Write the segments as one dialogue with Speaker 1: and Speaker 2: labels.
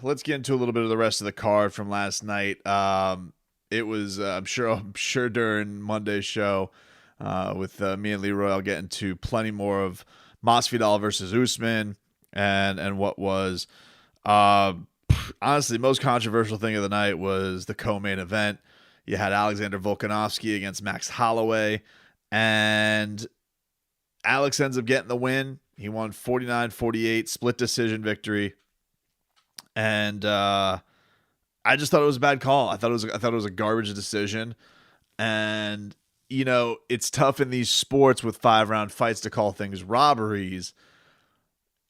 Speaker 1: let's get into a little bit of the rest of the card from last night. It was I'm sure during Monday's show with me and Leroy, I'll get into plenty more of Masvidal versus Usman and what was uh, honestly most controversial thing of the night was the co-main event. You had Alexander Volkanovski against Max Holloway, and Alex ends up getting the win. He won 49-48, split decision victory. And I just thought it was a bad call. I thought it was a garbage decision. And it's tough in these sports with 5-round fights to call things robberies.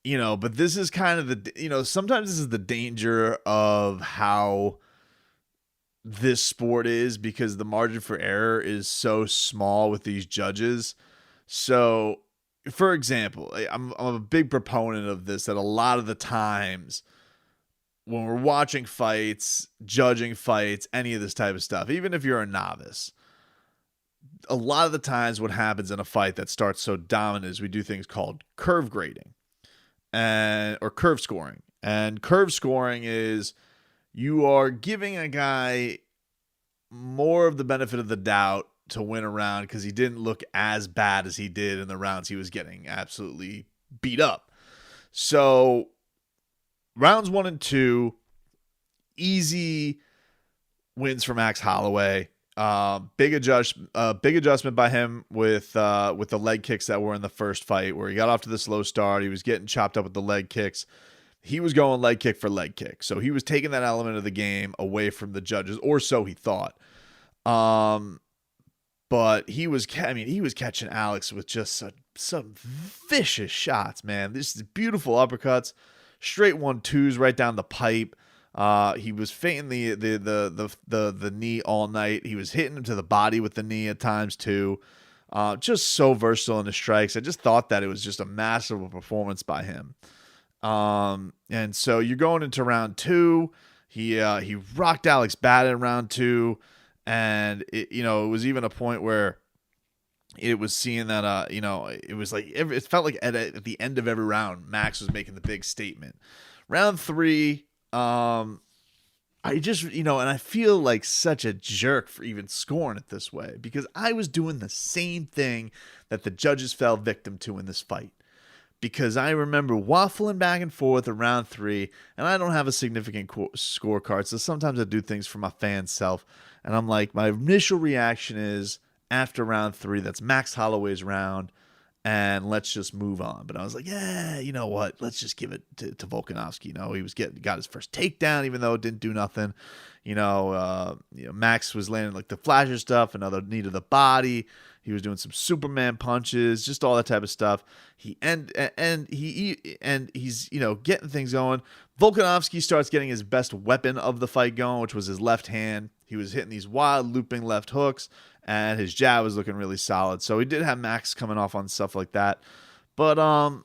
Speaker 1: But this is kind of sometimes this is the danger of how this sport is, because the margin for error is so small with these judges. So, for example, I'm a big proponent of this, that a lot of the times when we're watching fights, judging fights, any of this type of stuff, even if you're a novice, a lot of the times what happens in a fight that starts so dominant is we do things called curve grading or curve scoring. And curve scoring is you are giving a guy more of the benefit of the doubt to win a round because he didn't look as bad as he did in the rounds he was getting absolutely beat up. So rounds 1 and 2, easy wins for Max Holloway. Big adjustment by him with the leg kicks that were in the first fight, where he got off to the slow start. He was getting chopped up with the leg kicks. He was going leg kick for leg kick. So he was taking that element of the game away from the judges, or so he thought. But he was catching Alex with just some vicious shots, man. This is beautiful uppercuts, straight 1-2s right down the pipe. He was feinting the knee all night. He was hitting him to the body with the knee at times too. Just so versatile in his strikes. I just thought that it was just a masterful performance by him. And so you're going into round 2. He rocked Alex bad in round 2, and it was even a point where it was seeing that it was like it felt like at the end of every round Max was making the big statement. Round 3, I just and I feel like such a jerk for even scoring it this way, because I was doing the same thing that the judges fell victim to in this fight. Because I remember waffling back and forth around 3, and I don't have a significant scorecard, so sometimes I do things for my fan self, and I'm like, my initial reaction is, after round 3, that's Max Holloway's round, and let's just move on. But I was like, yeah, you know what? Let's just give it to Volkanovski. He got his first takedown, even though it didn't do nothing. Max was landing like the flasher stuff, another knee to the body. He was doing some Superman punches, just all that type of stuff. He's getting things going. Volkanovski starts getting his best weapon of the fight going, which was his left hand. He was hitting these wild looping left hooks, and his jab was looking really solid. So he did have Max coming off on stuff like that. But I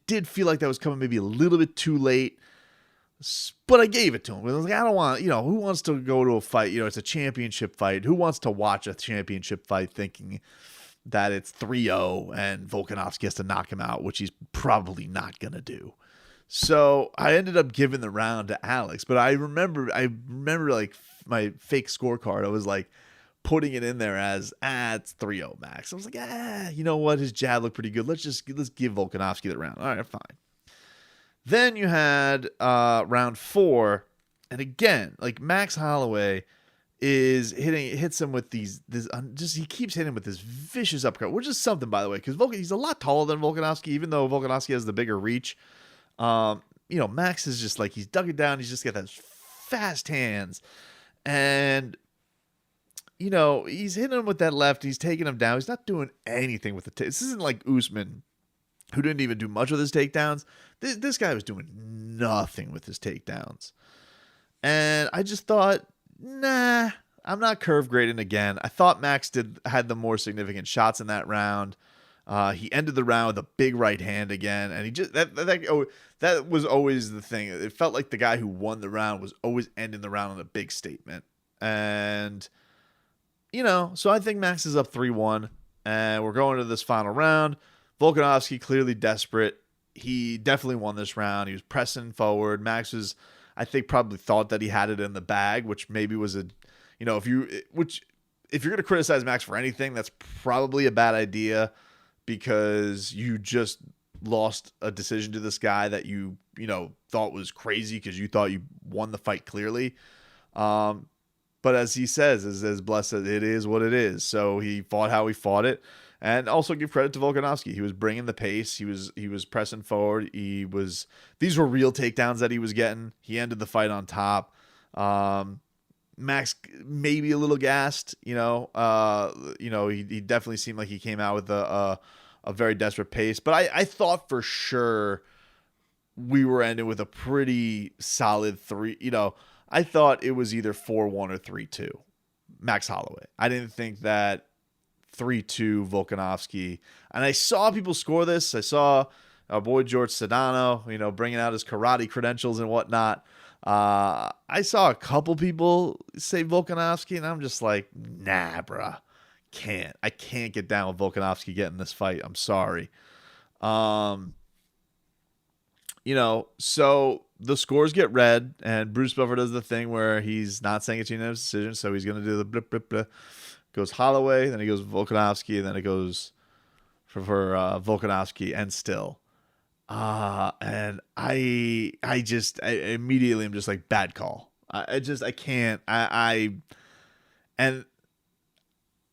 Speaker 1: did feel like that was coming maybe a little bit too late. But I gave it to him. I was like, I don't want, who wants to go to a fight? It's a championship fight. Who wants to watch a championship fight thinking that it's 3-0 and Volkanovski has to knock him out, which he's probably not going to do. So I ended up giving the round to Alex. But I remember like my fake scorecard. I was like putting it in there as, it's 3-0 Max. I was like, you know what? His jab looked pretty good. Let's give Volkanovski the round. All right, fine. Then you had round 4, and again, like Max Holloway hits him with he keeps hitting him with this vicious uppercut, which is something, by the way, because he's a lot taller than Volkanovski, even though Volkanovski has the bigger reach. Max is just like, he's dug it down. He's just got those fast hands, and he's hitting him with that left. He's taking him down. He's not doing anything with this isn't like Usman, who didn't even do much with his takedowns. This guy was doing nothing with his takedowns. And I just thought, nah, I'm not curve grading again. I thought Max had the more significant shots in that round. He ended the round with a big right hand again, and he just that was always the thing. It felt like the guy who won the round was always ending the round on a big statement. And so I think Max is up 3-1, and we're going to this final round. Volkanovski clearly desperate. he definitely won this round. He was pressing forward. Max was, I think, probably thought that he had it in the bag, which maybe was if you're going to criticize Max for anything, that's probably a bad idea, because you just lost a decision to this guy that you thought was crazy because you thought you won the fight clearly. But as he says, as Bless said, it is what it is. So he fought how he fought it. And also give credit to Volkanovski. He was bringing the pace. He was pressing forward. These were real takedowns that he was getting. He ended the fight on top. Max maybe a little gassed, he definitely seemed like he came out with a very desperate pace. But I thought for sure we were ending with a pretty solid 3. I thought it was either 4-1 or 3-2 Max Holloway. I didn't think that 3-2 Volkanovski. And I saw people score this. I saw our boy George Sedano, bringing out his karate credentials and whatnot. I saw a couple people say Volkanovski, and I'm just like, nah, bruh. I can't get down with Volkanovski getting this fight. I'm sorry. So the scores get read, and Bruce Buffer does the thing where he's not saying it's a unanimous decision, so he's going to do the blip, blip, blip. Goes Holloway, then he goes Volkanovski, and then it goes for Volkanovski and still. And I immediately am just like, bad call. I can't. And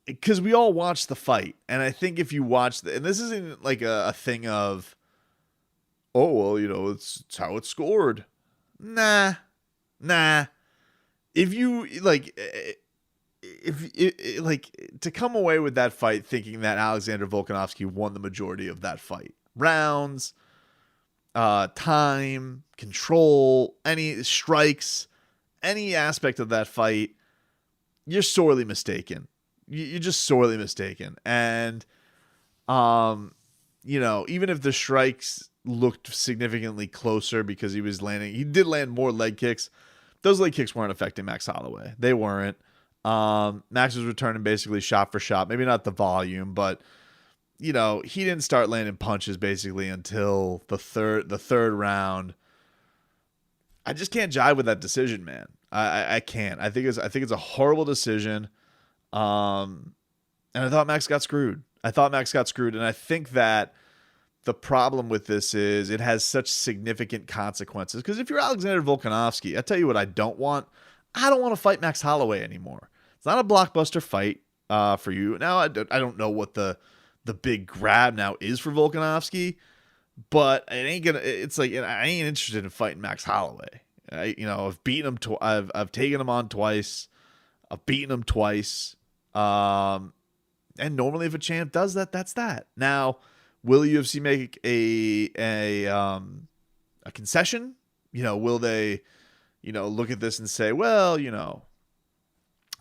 Speaker 1: because we all watched the fight, and I think if you watch and this isn't like a thing of, oh, well, it's how it's scored. Nah. If you to come away with that fight thinking that Alexander Volkanovski won the majority of that fight, rounds, time, control, any strikes, any aspect of that fight, you're sorely mistaken. You're just sorely mistaken. And, even if the strikes looked significantly closer because he did land more leg kicks. Those leg kicks weren't affecting Max Holloway. They weren't. Max was returning basically shot for shot. Maybe not the volume, but he didn't start landing punches basically until the third round. I just can't jive with that decision, man. I can't. I think it's a horrible decision. And I thought Max got screwed. And I think that the problem with this is it has such significant consequences. Because if you're Alexander Volkanovski, I tell you what I don't want. I don't want to fight Max Holloway anymore. It's not a blockbuster fight for you. Now, I don't know what the big grab now is for Volkanovski, but it ain't gonna. It's like I ain't interested in fighting Max Holloway. I've beaten him. I've taken him on twice. I've beaten him twice. And normally, if a champ does that, that's that. Now, will UFC make a concession? Will they? Look at this and say, well,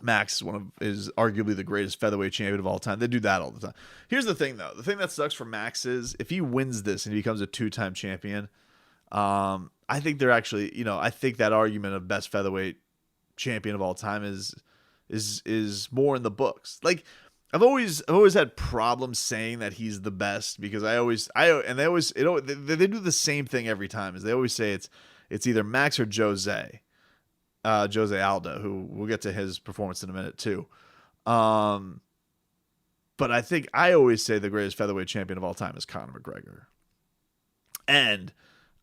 Speaker 1: Max is arguably the greatest featherweight champion of all time. They do that all the time. Here's the thing, though. The thing that sucks for Max is if he wins this and he becomes a 2-time champion, I think they're actually, I think that argument of best featherweight champion of all time is more in the books. Like, I've always had problems saying that he's the best because they do the same thing every time. Is they always say it's either Max or Jose Aldo, who we'll get to his performance in a minute too. But I think I always say the greatest featherweight champion of all time is Conor McGregor. And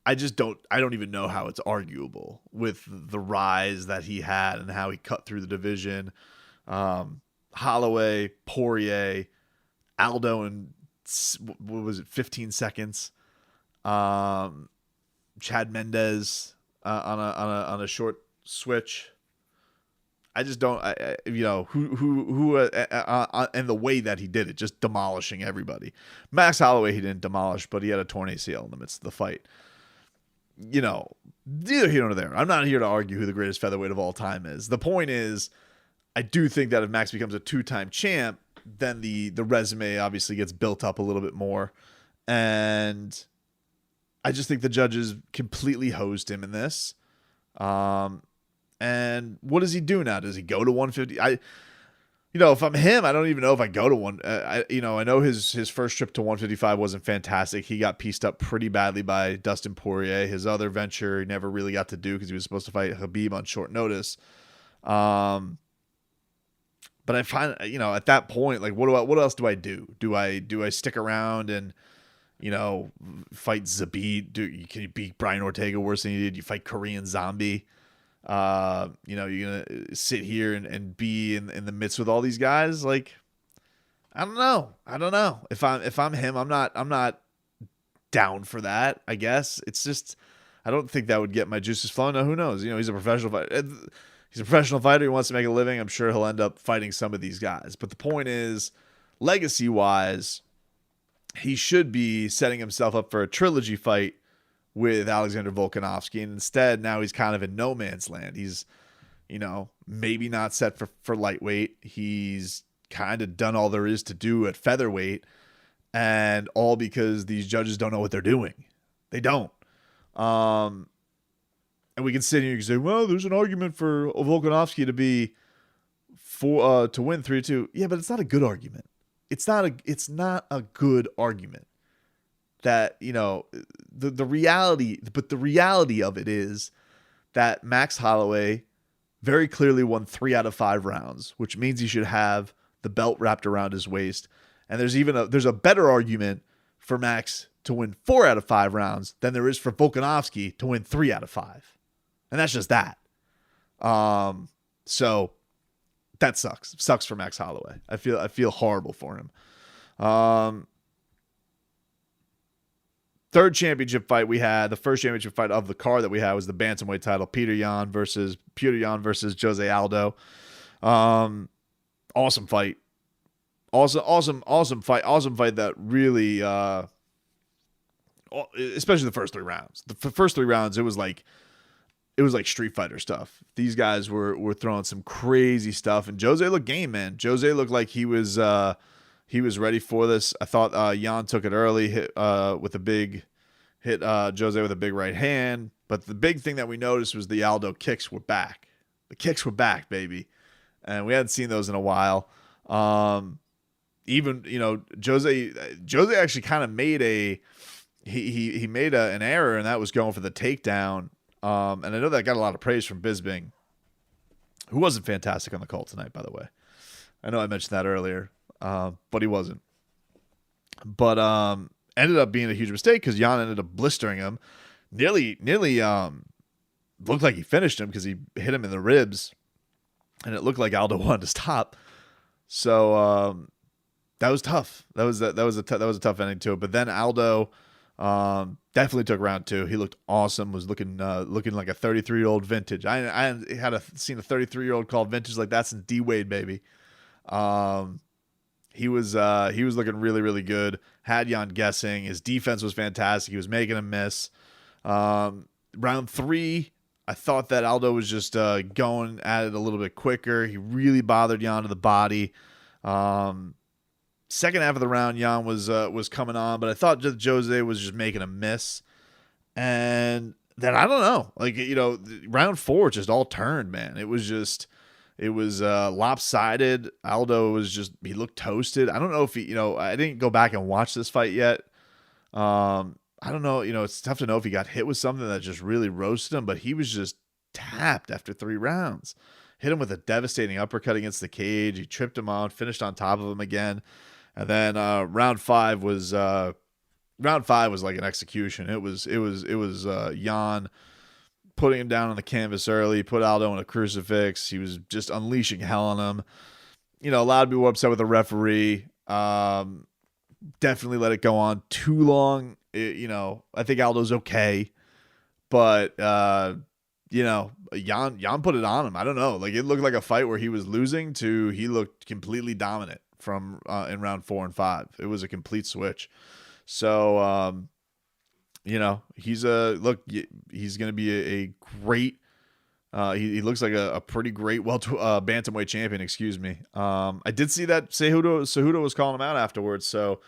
Speaker 1: I don't even know how it's arguable with the rise that he had and how he cut through the division. Holloway, Poirier, Aldo in, what was it, 15 seconds. Chad Mendez on a short switch. I just don't, who and the way that he did it, just demolishing everybody. Max Holloway, he didn't demolish, but he had a torn ACL in the midst of the fight. Neither here nor there. I'm not here to argue who the greatest featherweight of all time is. The point is, I do think that if Max becomes a 2-time champ, then the resume obviously gets built up a little bit more. And I just think the judges completely hosed him in this. And what does he do now? Does he go to 150? if I'm him, I don't even know if I go to one. I know his first trip to 155 wasn't fantastic. He got pieced up pretty badly by Dustin Poirier. His other venture he never really got to do because he was supposed to fight Khabib on short notice. But I find, at that point, like, what else do I do? Do I stick around and, fight Zabit? Can you beat Brian Ortega worse than you did? You fight Korean Zombie. You're gonna sit here and be in the midst with all these guys. Like, I don't know. If I'm him, I'm not down for that. I guess it's just, I don't think that would get my juices flowing. Now, who knows? He's a professional fighter. He's a professional fighter. He wants to make a living. I'm sure he'll end up fighting some of these guys. But the point is, legacy wise, he should be setting himself up for a trilogy fight with Alexander Volkanovski, and instead now he's kind of in no man's land. He's, maybe not set for lightweight. He's kind of done all there is to do at featherweight, and all because these judges don't know what they're doing. They don't. And we can sit here and say, well, there's an argument for Volkanovski to be to win 3-2. Yeah, but it's not a good argument. It's not a good argument. That, the reality of it is that Max Holloway very clearly won 3 out of 5 rounds, which means he should have the belt wrapped around his waist. And there's a better argument for Max to win 4 out of 5 rounds than there is for Volkanovski to win 3 out of 5. And that's just that. So that sucks. Sucks for Max Holloway. I feel horrible for him. Third championship fight we had, the first championship fight of the card that we had was the bantamweight title, Petr Yan versus Jose Aldo. Awesome fight. Awesome fight that really, especially the first 3 rounds. The first 3 rounds, it was like Street Fighter stuff. These guys were throwing some crazy stuff, and Jose looked game, man. Jose looked like he was ready for this. I thought Yan took it early, hit Jose with a big right hand. But the big thing that we noticed was the Aldo kicks were back. The kicks were back, baby, and we hadn't seen those in a while. Even Jose actually kind of made he made an error, and that was going for the takedown. And I know that got a lot of praise from Bisping, who wasn't fantastic on the call tonight, by the way. I know I mentioned that earlier. But he wasn't. But ended up being a huge mistake because Yan ended up blistering him. Nearly looked like he finished him because he hit him in the ribs, and it looked like Aldo wanted to stop. So that was tough. That was a tough ending to it. But then Aldo definitely took round 2. He looked awesome. Was looking like a 33-year-old vintage. I hadn't seen a 33-year-old called vintage like that since D Wade, baby. He was looking really, really good. Had Yan guessing. His defense was fantastic. He was making him miss. Round 3, I thought that Aldo was just going at it a little bit quicker. He really bothered Yan to the body. Second half of the round, Yan was coming on, but I thought just Jose was just making a miss. And then I don't know, round 4 just all turned, man. It was lopsided. Aldo he looked toasted. I don't know if I didn't go back and watch this fight yet. I don't know, it's tough to know if he got hit with something that just really roasted him, but he was just tapped after 3 rounds. Hit him with a devastating uppercut against the cage. He tripped him out, finished on top of him again. And then round 5 was like an execution. It was Yan putting him down on the canvas early, put Aldo in a crucifix. He was just unleashing hell on him. A lot of people were upset with the referee. Definitely let it go on too long. I think Aldo's okay, but Yan put it on him. I don't know. It looked like a fight where he was losing to he looked completely dominant from in round 4 and 5. It was a complete switch. So he's going to be a great. He looks like a pretty great bantamweight champion. Excuse me. I did see that Cejudo was calling him out afterwards. So,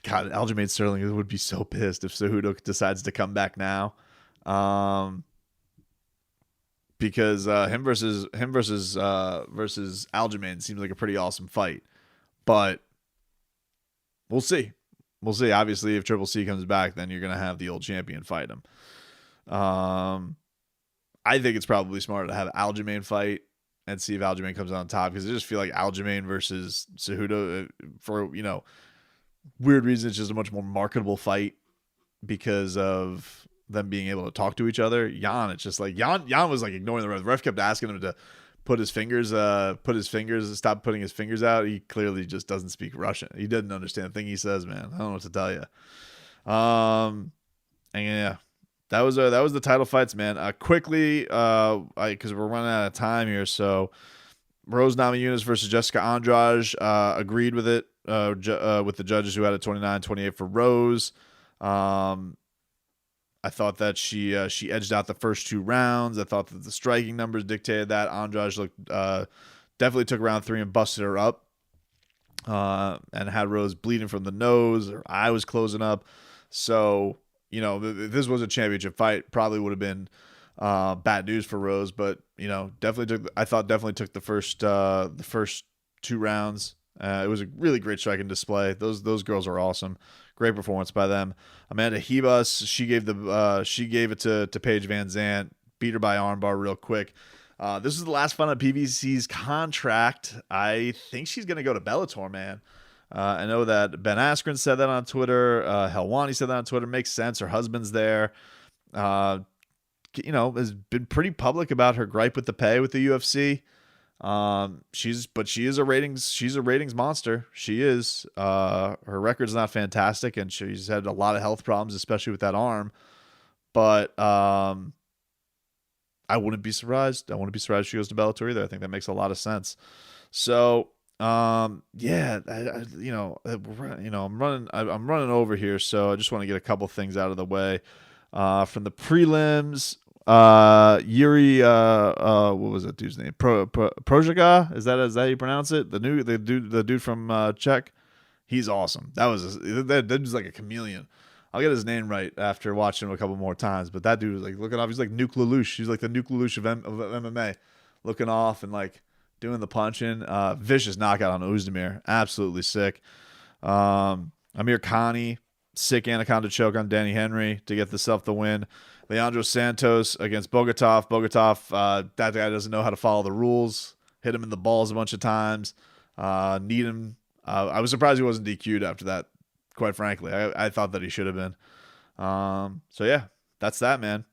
Speaker 1: God, Aljamain Sterling would be so pissed if Cejudo decides to come back now. because him versus Aljamain seems like a pretty awesome fight. But we'll see. We'll see. Obviously, if Triple C comes back, then you're gonna have the old champion fight him. I think it's probably smarter to have Aljamain fight and see if Aljamain comes out on top, because I just feel like Aljamain versus Cejudo, for weird reasons, it's just a much more marketable fight because of them being able to talk to each other. Yan, it's just like Yan was like ignoring the ref. The ref kept asking him to stop putting his fingers out. He clearly just doesn't speak Russian. He doesn't understand the thing he says, man. I don't know what to tell you. And yeah, that was the title fights, man. Quickly, because we're running out of time here. So Rose Namajunas versus Jessica Andrade, agreed with it, with the judges, who had a 29-28 for Rose. I thought that she edged out the first 2 rounds. I thought that the striking numbers dictated that. Andrade looked definitely took round 3 and busted her up, and had Rose bleeding from the nose. Her eye was closing up. So, if this was a championship fight, probably would have been bad news for Rose. But definitely took the first 2 rounds. It was a really great striking display. Those girls are awesome. Great performance by them. Amanda Ribas, she gave it to Paige Van Zandt, beat her by armbar real quick. This is the last fight on PBC's contract. I think she's gonna go to Bellator, man. I know that Ben Askren said that on Twitter. Helwani said that on Twitter. Makes sense. Her husband's there. Has been pretty public about her gripe with the pay with the UFC. She is a ratings monster. She is. Her record's not fantastic, and she's had a lot of health problems, especially with that arm. But I wouldn't be surprised. I wouldn't be surprised if she goes to Bellator either. I think that makes a lot of sense. So I'm running over here, so I just want to get a couple things out of the way. From the prelims, Yuri, what was that dude's name? Projaga? Is that how you pronounce it? The dude from Czech. He's awesome. That dude's like a chameleon. I'll get his name right after watching him a couple more times. But that dude was like looking off. He's like Nuke Lelouch. He's like the Nuke Lelouch of MMA, looking off and like doing the punching. Vicious knockout on Uzdemir. Absolutely sick. Amir Khani, sick anaconda choke on Danny Henry to get the win. Leandro Santos against Bogatov. Bogatov, that guy doesn't know how to follow the rules. Hit him in the balls a bunch of times. Need him. I was surprised he wasn't DQ'd after that, quite frankly. I thought that he should have been. So yeah, that's that, man.